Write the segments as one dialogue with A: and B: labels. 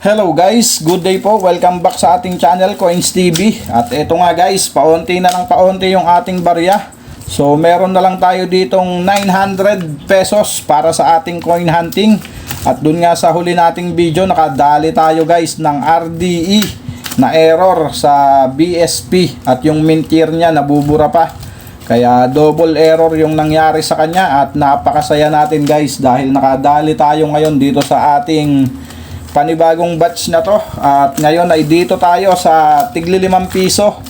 A: Hello guys, good day po. Welcome back sa ating channel Coins TV. At ito nga guys, paunti na ng paunti yung ating barya. So meron na lang tayo ditong 900 pesos para sa ating coin hunting. At dun nga sa huli nating video, nakadali tayo guys ng RDE na error sa BSP. At yung mint year niya nabubura pa. Kaya double error yung nangyari sa kanya. At napakasaya natin guys dahil nakadali tayo ngayon dito sa ating panibagong batch na to. At ngayon ay dito tayo sa tigli 5 piso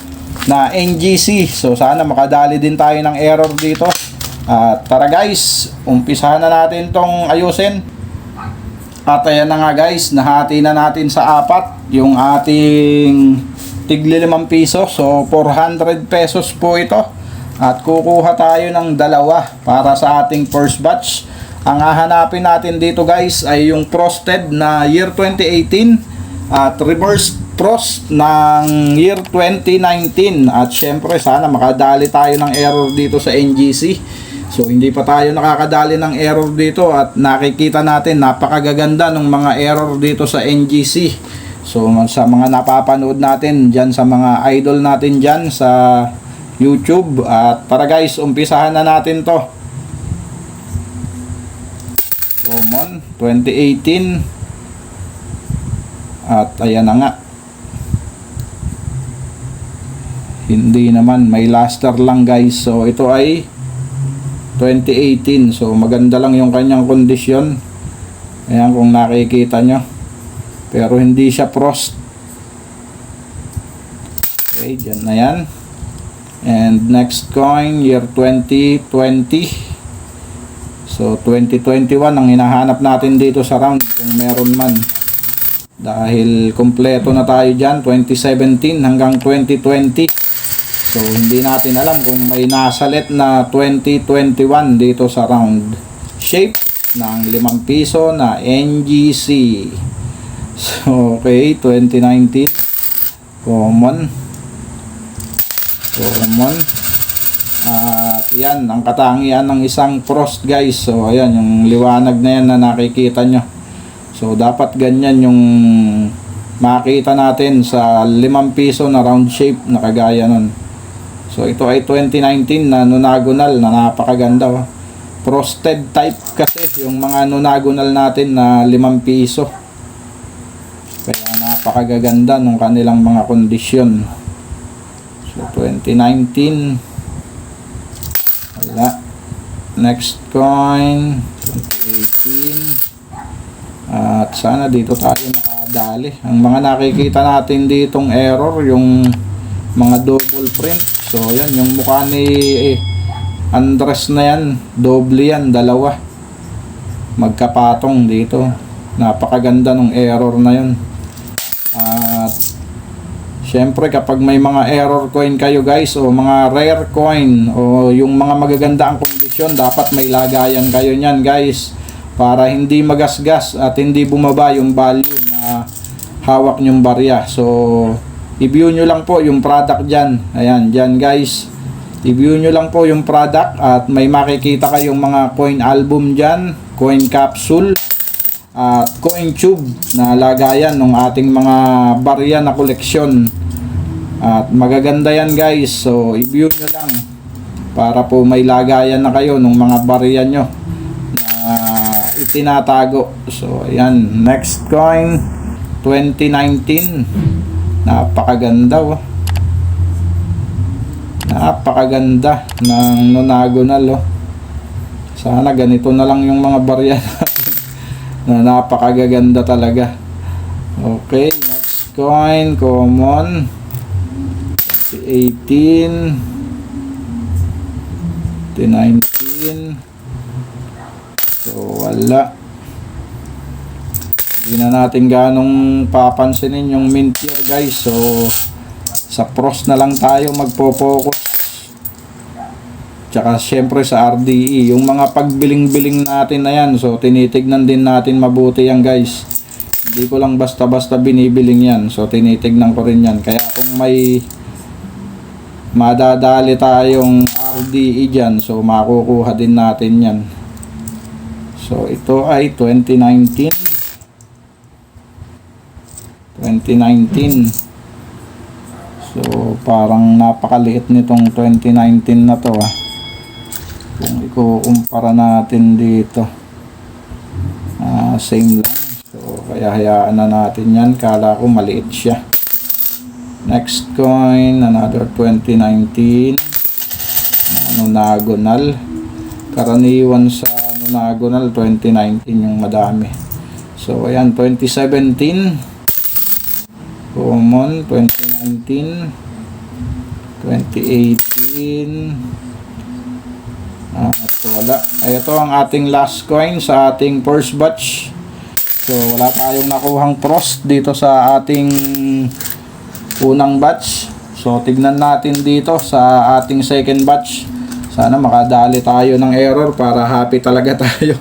A: na NGC. So sana makadali din tayo ng error dito. At tara guys, umpisahan na natin tong ayusin. At ayan na nga guys, nahati na natin sa apat yung ating tigli 5 piso. So 400 pesos po ito. At kukuha tayo ng dalawa para sa ating first batch. Ang hahanapin natin dito guys ay yung frosted na year 2018 at reverse frost ng year 2019. At syempre sana makadali tayo ng error dito sa NGC. So hindi pa tayo nakakadali ng error dito at nakikita natin napakagaganda ng mga error dito sa NGC. So sa mga napapanood natin dyan, sa mga idol natin dyan sa YouTube. At para guys, umpisahan na natin to. Common 2018 at ayan na nga, hindi naman, may luster lang guys. So ito ay 2018, so maganda lang yung kanyang kondisyon. Ayan kung nakikita nyo, pero hindi siya frost. Okay, dyan na yan. And next coin year 2020. So 2021 ang hinahanap natin dito sa round kung meron man. Dahil kompleto na tayo dyan, 2017 hanggang 2020. So hindi natin alam kung may nasalit na 2021 dito sa round. Shape ng 5 piso na NGC. So okay, 2019. Common. At yan ang katangian ng isang frost guys. So ayan yung liwanag na yan na nakikita nyo. So dapat ganyan yung makita natin sa 5 piso na round shape na kagaya nun. So ito ay 2019 na nonagonal na napakaganda. Frosted type kasi yung mga nonagonal natin na 5 piso. Kaya napakaganda ng kanilang mga kondisyon. So 2019 wala. Next coin 2018. At sana dito tayo nakadali. Ang mga nakikita natin ditong error, yung mga double print. So yan, yung mukha ni Andres na yan, doble yan, dalawa magkapatong dito. Napakaganda ng error na yun. At syempre kapag may mga error coin kayo guys, o mga rare coin, o yung mga magaganda ang kondisyon, dapat may lagayan kayo nyan guys, para hindi magasgas at hindi bumaba yung value na hawak nyong barya. So i-view nyo lang po yung product dyan. Ayan, dyan guys, i-view nyo lang po yung product at may makikita kayong mga coin album dyan, coin capsule at coin tube na lagayan ng ating mga barya na koleksyon. At magaganda yan guys. So i-view nyo lang para po may lagayan na kayo ng mga barya nyo na itinatago. So ayan, next coin 2019. Napakaganda napakaganda ng nonagonal Sana ganito na lang yung mga barya na napakagaganda talaga. Okay, next coin common 2018 2019. So wala, hindi na natin ganong papansinin yung mint year guys. So sa frost na lang tayo magpo-focus. Tsaka syempre sa RDE, yung mga pagbiling-biling natin na yan, so tinitignan din natin mabuti yan guys. Hindi ko lang basta-basta binibiling yan, so tinitignan ko rin yan. Kaya kung may madadali tayong RDE dyan, so makukuha din natin yan. So ito ay 2019. 2019. So parang napakaliit nitong 2019 na to kung ikukumpara natin dito. Same lang. So kaya hayaan na natin yan. Kala ko maliit siya. Next coin, another 2019 nonagonal. Karaniwan sa nonagonal 2019 yung madami. So ayan, 2017 common, 2019, 2018 at wala. Ito ang ating last coin sa ating first batch. So wala tayong nakuhang frost dito sa ating unang batch. So tignan natin dito sa ating second batch. Sana makadali tayo ng error para happy talaga tayo.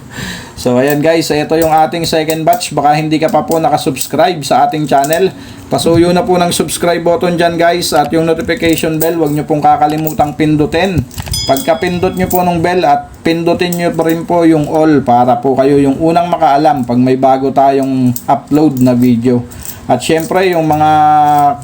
A: So ayan guys, ito yung ating second batch. Baka hindi ka pa po nakasubscribe sa ating channel, pasuyo na po ng subscribe button dyan guys. At yung notification bell, huwag nyo pong kakalimutang pindutin. Pagka pindot nyo po ng bell at pindutin nyo rin po yung all, para po kayo yung unang makaalam pag may bago tayong upload na video. At syempre yung mga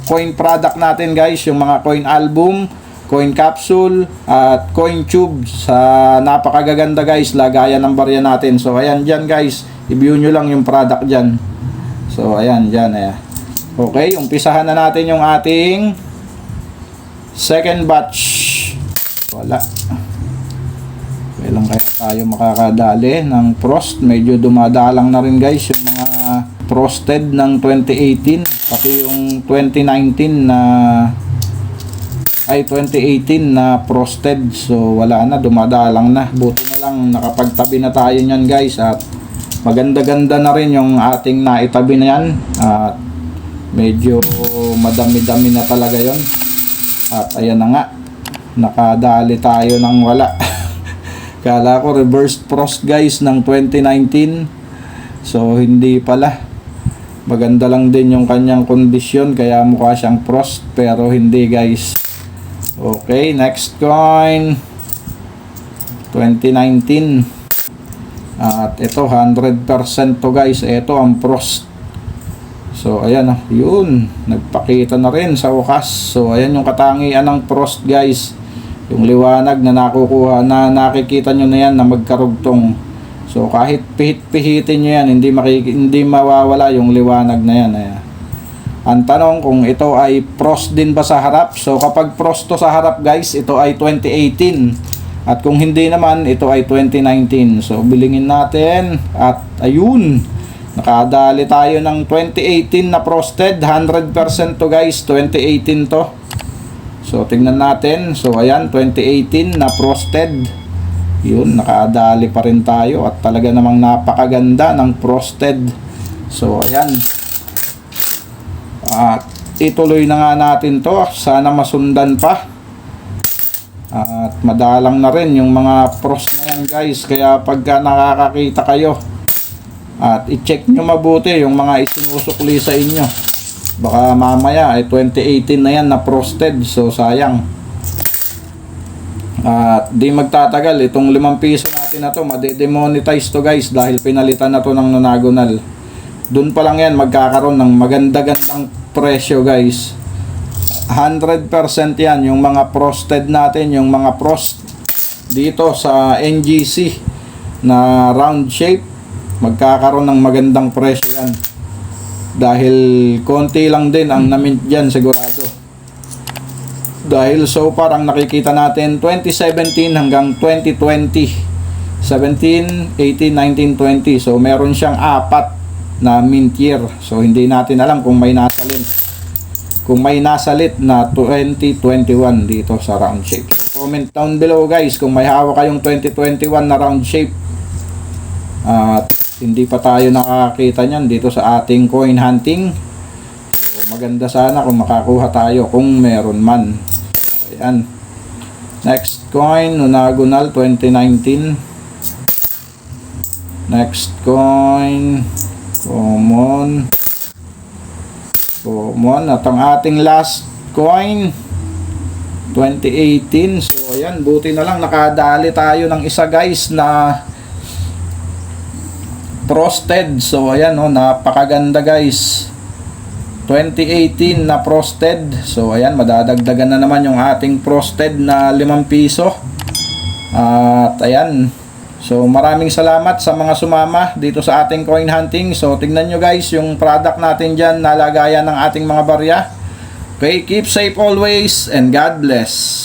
A: coin product natin guys, yung mga coin album, coin capsule at coin tube, sa napakagaganda guys, lagayan ng barya natin. So ayan dyan guys, i-view nyo lang yung product dyan. So ayan dyan Okay, umpisahan na natin yung ating second batch. Wala. Kailan kaya tayo makakadali ng frost? Medyo dumadalang na rin guys yung mga frosted ng 2018, pati yung 2019 na 2018 na frosted. So wala na, dumadalang na. Buti na lang nakapagtabi na tayo niyan guys, at maganda-ganda na rin yung ating naitabi na yan, at medyo madami-dami na talaga yon. At ayan na nga, nakadali tayo ng wala. Kala ko reverse frost guys ng 2019. So hindi pala. Maganda lang din yung kanyang kondisyon, kaya mukha siyang frost, pero hindi guys. Okay, next coin, 2019. At ito 100% to guys. Ito ang frost. So ayan yun, nagpakita na rin sa wakas. So ayan yung katangian ng frost guys, yung liwanag na nakukuha, na nakikita nyo na yan na magkarugtong. So kahit pihit-pihitin nyo yan, hindi mawawala yung liwanag na yan. Ang tanong kung ito ay frost din ba sa harap. So kapag frost to sa harap guys, ito ay 2018. At kung hindi naman, ito ay 2019. So bilingin natin. At ayun, nakadali tayo ng 2018 na frosted. 100% to guys, 2018 to. So tingnan natin. So ayan, 2018 na frosted. Yun, nakadali pa rin tayo. At talaga namang napakaganda ng frosted. So ayan, at ituloy na nga natin to. Sana masundan pa. At madalang na rin yung mga frost na yan guys. Kaya pagka nakakakita kayo, at i-check nyo mabuti yung mga isinusukli sa inyo. Baka mamaya ay 2018 na yan na frosted. So sayang. At di magtatagal, itong 5 piso natin na to, madedemonetize to guys, dahil pinalitan na to ng nonagonal. Doon pa lang yan magkakaroon ng maganda-gandang presyo guys. 100% yan yung mga frosted natin, yung mga frost dito sa NGC na round shape, magkakaroon ng magandang presyo yan. Dahil konti lang din ang na-mint dyan sigurado. Dahil so far ang nakikita natin 2017 hanggang 2020, 17, 18, 19, 20. So meron siyang 4 na mint year. So hindi natin alam kung may nasalit na 2021 dito sa round shape. Comment down below guys kung may hawak kayong 2021 na round shape. At hindi pa tayo nakakita niyan dito sa ating coin hunting. So maganda sana kung makakuha tayo, kung meron man. Ayan. Next coin, nonagonal 2019. Next coin, common. At ang ating last coin, 2018. So ayan, buti na lang nakadali tayo ng isa guys na frosted. So ayan napakaganda guys. 2018 na frosted. So ayan, madadagdagan na naman yung ating frosted na 5 piso. At ayan, so maraming salamat sa mga sumama dito sa ating coin hunting. So tingnan nyo guys yung product natin dyan na lagayan ng ating mga barya. Okay, keep safe always and God bless.